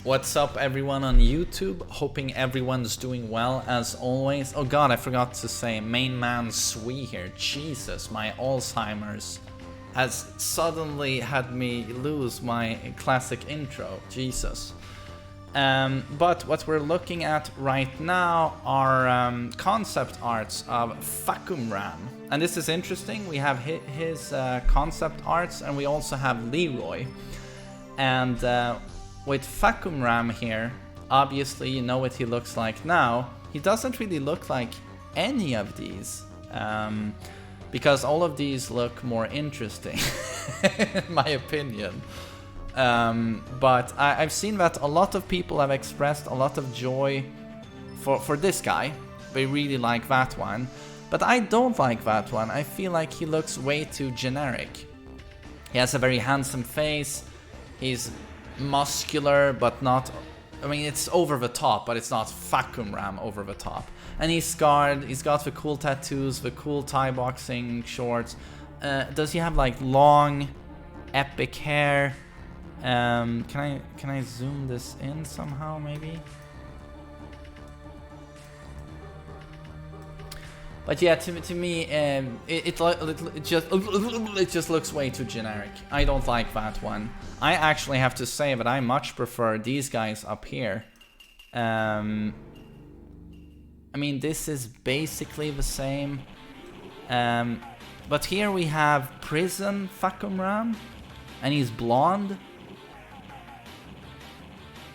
What's up everyone on YouTube? Hoping everyone's doing well as always. Oh god, I forgot to say TheMainManSWE here. Jesus, my Alzheimer's has suddenly had me lose my classic intro. Jesus. But what we're looking at right now are concept arts of Fahkumram. And this is interesting. We have his concept arts and we also have Leroy. And with Fahkumram here, obviously you know what he looks like now. He doesn't really look like any of these, because all of these look more interesting, in my opinion. But I've seen that a lot of people have expressed a lot of joy for this guy. They really like that one. But I don't like that one. I feel like he looks way too generic. He has a very handsome face. He's muscular, but not... I mean, it's over the top, but it's not Fahkumram over the top. And he's scarred. He's got the cool tattoos, the cool Thai boxing shorts. Does he have like long, epic hair? Can I zoom this in somehow, maybe? But yeah, to me, it just looks way too generic. I don't like that one. I actually have to say that I much prefer these guys up here. I mean, this is basically the same. But here we have Prison Fahkumram, and he's blonde.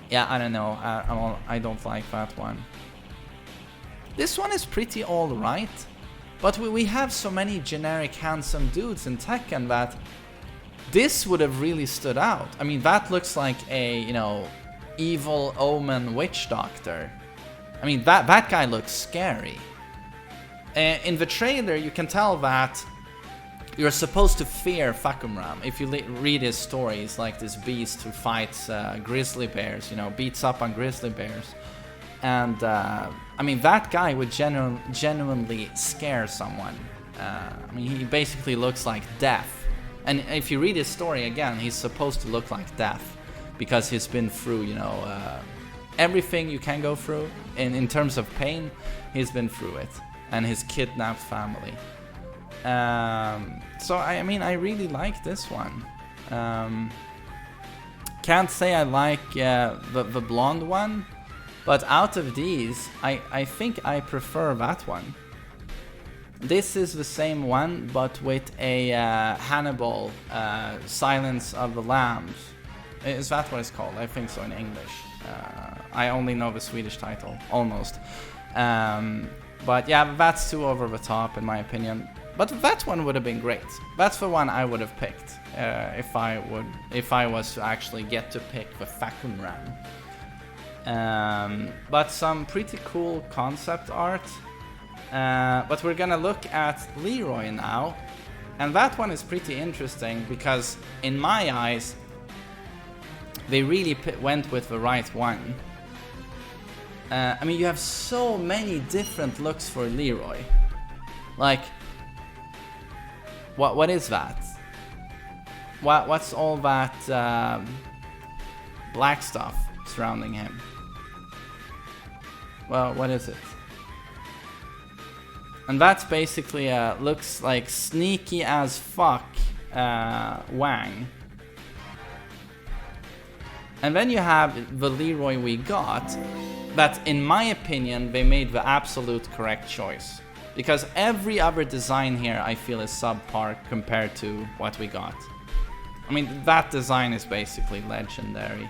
Yeah, I don't know. I don't like that one. This one is pretty alright, but we have so many generic handsome dudes in Tekken that this would have really stood out. I mean, that looks like a, you know, evil omen witch doctor. I mean, that guy looks scary. In the trailer, you can tell that you're supposed to fear Fahkumram. If you read his story, he's like this beast who fights grizzly bears, you know, beats up on grizzly bears. And I mean, that guy would genuinely scare someone. I mean, he basically looks like death. And if you read his story again, he's supposed to look like death because he's been through, you know, everything you can go through in terms of pain. He's been through it, and his kidnapped family. So I mean, I really like this one. Can't say I like the blonde one. But out of these, I think I prefer that one. This is the same one, but with a Hannibal, Silence of the Lambs. Is that what it's called? I think so in English. I only know the Swedish title, almost. But yeah, that's too over the top in my opinion. But that one would have been great. That's the one I would have picked if I was to actually get to pick the Fahkumram. But some pretty cool concept art. But we're gonna look at Leroy now. And that one is pretty interesting because in my eyes, they really went with the right one. I mean, you have so many different looks for Leroy. Like, what is that? What's all that black stuff surrounding him? Well, what is it? And that's basically looks like sneaky as fuck Wang. And then you have the Leroy we got, that in my opinion they made the absolute correct choice. Because every other design here I feel is subpar compared to what we got. I mean, that design is basically legendary.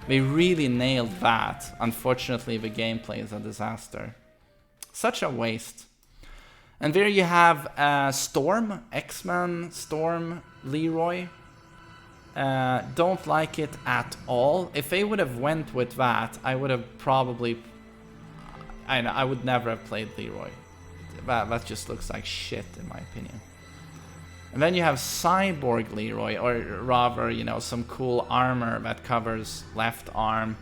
They really nailed that. Unfortunately, the gameplay is a disaster. Such a waste. And there you have Storm, X-Men, Storm, Leroy. Don't like it at all. If they would have went with that, I would have probably... I would never have played Leroy. That just looks like shit in my opinion. And then you have Cyborg Leroy, or rather, you know, some cool armor that covers left arm,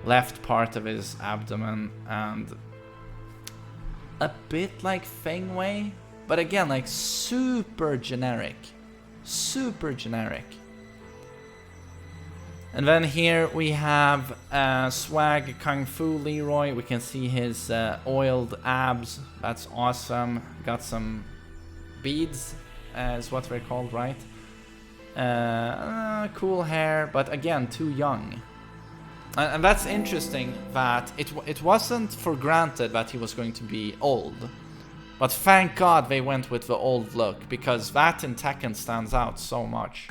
left part of his abdomen, and a bit like Feng Wei, but again, like super generic. Super generic. And then here we have Swag Kung Fu Leroy. We can see his oiled abs. That's awesome. Got some beads, is what they're called, right? Cool hair, but again, too young. And that's interesting that it wasn't for granted that he was going to be old. But thank God they went with the old look, because that in Tekken stands out so much.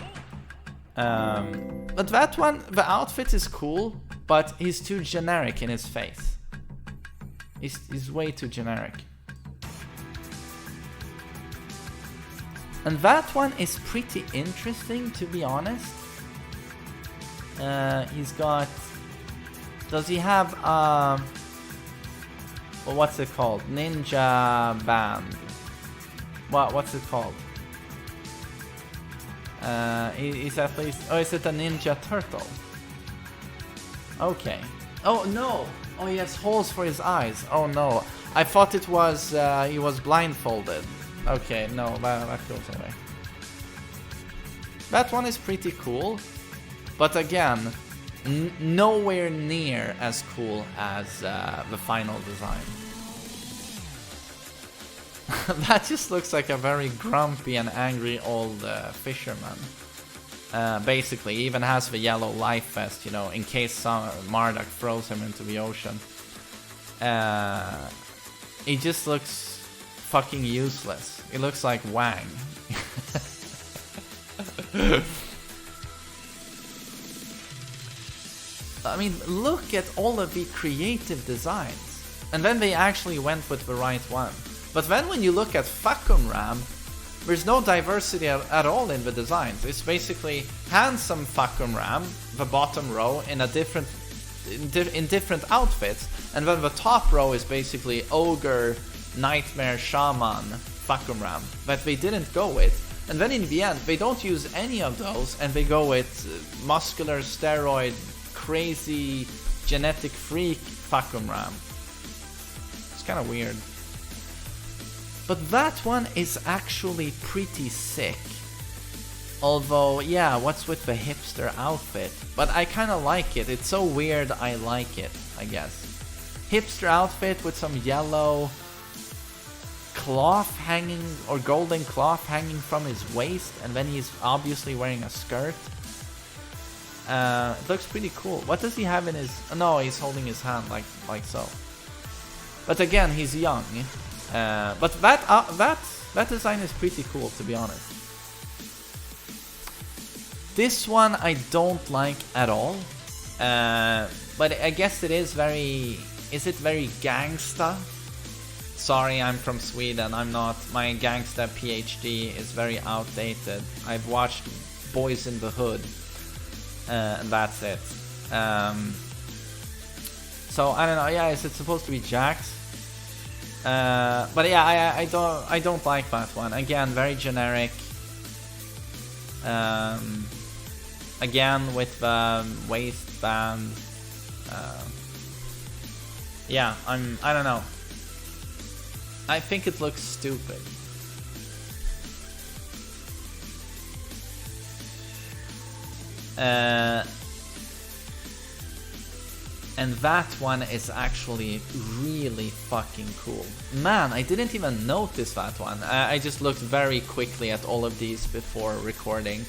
But that one, the outfit is cool, but he's too generic in his face. He's way too generic. And that one is pretty interesting, to be honest. He's got... Does he have, well, what's it called? Ninja band. What's it called? He's at least... Oh, is it a Ninja Turtle? Okay. Oh, no! Oh, he has holes for his eyes. Oh, no. I thought it was, he was blindfolded. Okay, no, that goes away. That one is pretty cool. But again... nowhere near as cool as the final design. That just looks like a very grumpy and angry old fisherman. Basically, he even has the yellow life vest, you know, in case Marduk throws him into the ocean. He just looks fucking useless. He looks like Wang. I mean, look at all of the creative designs. And then they actually went with the right one. But then when you look at Fahkumram, there's no diversity at all in the designs. It's basically handsome Fahkumram, the bottom row, in different outfits. And then the top row is basically ogre, nightmare, shaman, Fahkumram, that they didn't go with. And then in the end, they don't use any of those, and they go with muscular, steroid, crazy genetic freak Fahkumram. It's kind of weird. But that one is actually pretty sick. Although, yeah, what's with the hipster outfit? But I kind of like it. It's so weird, I like it, I guess. Hipster outfit with some yellow cloth hanging, or golden cloth hanging from his waist, and then he's obviously wearing a skirt. It looks pretty cool. What does he have in his... No, he's holding his hand like so. But again, he's young. But that design is pretty cool, to be honest. This one I don't like at all. But I guess it is very... Is it very gangsta? Sorry, I'm from Sweden. I'm not... My gangsta PhD is very outdated. I've watched Boys in the Hood. And that's it. So I don't know. Yeah, is it supposed to be Jax? But yeah, I don't like that one. Again, very generic. Again with the waistband. Yeah, I don't know. I think it looks stupid. And that one is actually really fucking cool. Man, I didn't even notice that one. I just looked very quickly at all of these before recording.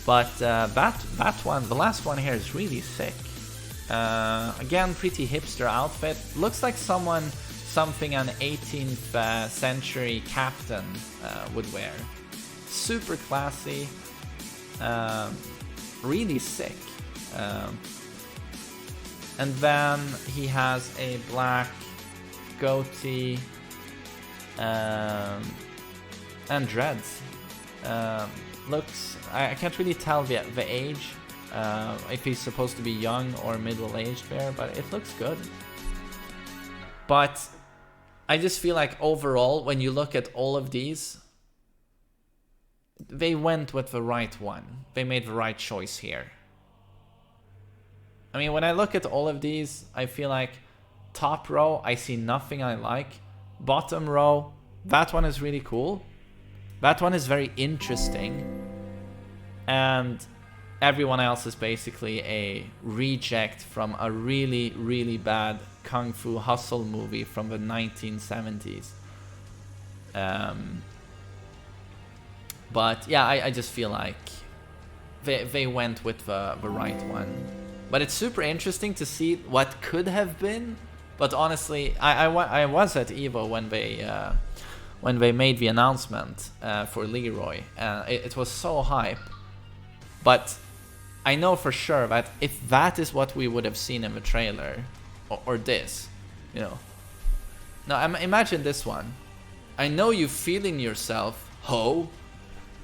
But that one, the last one here, is really sick. Again, pretty hipster outfit. Looks like something an 18th century captain would wear. Super classy. Really sick. And then he has a black goatee and dreads. Looks... I can't really tell the age, if he's supposed to be young or middle-aged there, but it looks good. But I just feel like overall, when you look at all of these, they went with the right one. They made the right choice here. I mean, when I look at all of these, I feel like top row, I see nothing I like. Bottom row, that one is really cool. That one is very interesting. And everyone else is basically a reject from a really, really bad kung fu hustle movie from the 1970s. But yeah, I just feel like they went with the right one. But it's super interesting to see what could have been. But honestly, I was at Evo when they made the announcement for Leroy. It was so hype. But I know for sure that if that is what we would have seen in the trailer, or this, you know. Now imagine this one. I know you feeling yourself, ho.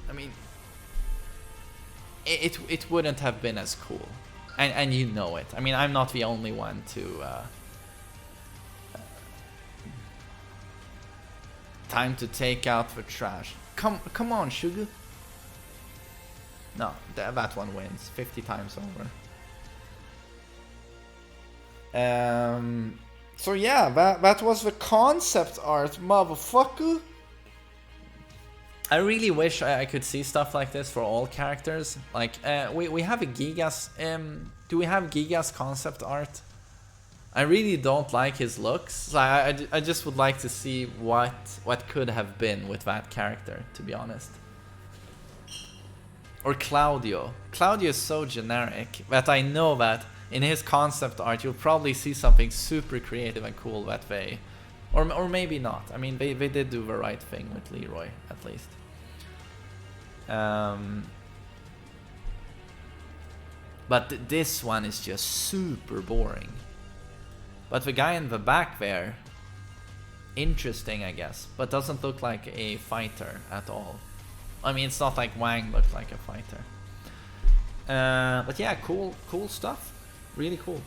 I mean, it wouldn't have been as cool, and you know it. I mean, I'm not the only one to. Time to take out the trash. Come on, Sugar. No, that one wins 50 times over. So yeah, that was the concept art, motherfucker. I really wish I could see stuff like this for all characters. Like, we have a Gigas. Do we have Gigas concept art? I really don't like his looks. So I just would like to see what could have been with that character, to be honest. Or Claudio. Claudio is so generic that I know that in his concept art you'll probably see something super creative and cool that they... Or maybe not. I mean, they did do the right thing with Leroy, at least. But this one is just super boring. But the guy in the back there, interesting, I guess, but doesn't look like a fighter at all. I mean, it's not like Wang looked like a fighter. But yeah, cool stuff. Really cool.